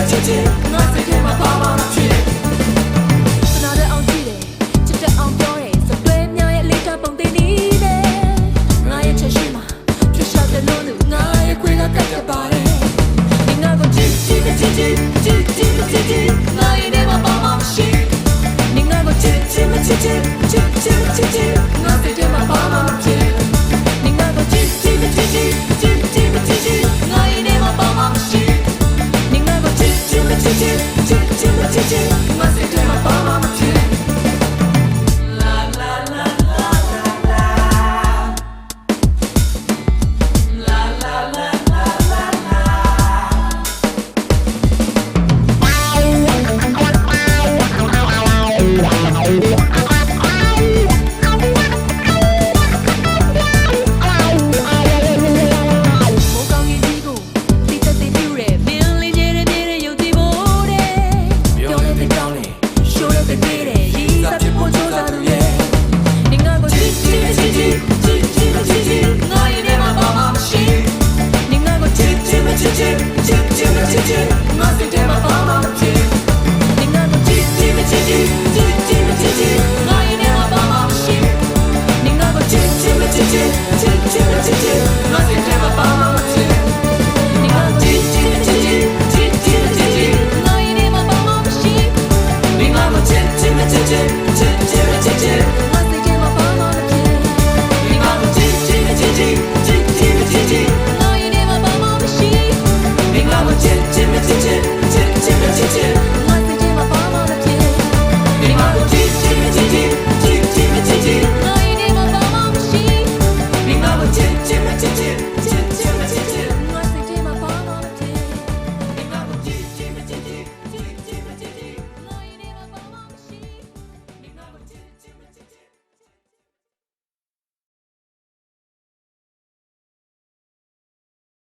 ချစ်ချစ်ငါစိတ်ထဲမှာပါပါချစ်စနာတဲ့အောင်ကြည့်တယ်ချစ်တဲ့အောင်ပြောတယ်စပွဲများရဲ့လေးထားပုံသိနေတယ်ငါရဲ့ချက်ရှိမှာချစ်ရှာတဲ့လို့ငါရဲ့ခွေးကကတ်ပါတယ်ငါကိုချစ်ချစ်ချစ်ချစ်ချစ်ချစ်ချစ်ချစ်ငါရဲ့ထဲမှာပါပါရှိငါကိုချစ်ချစ်ချစ်ချစ်ချစ်ချစ်ချစ်ချစ်ငါစိတ်ထဲမှာပါပါချစ်ငါကိုချစ်ချစ်ချစ်ချစ်ချစ်ချစ်ချစ်ချစ်ငါရဲ့ထဲမှာပါပါရှိငါကိုချစ်ချစ်ချစ်ချစ်ချစ်ချစ်ချစ်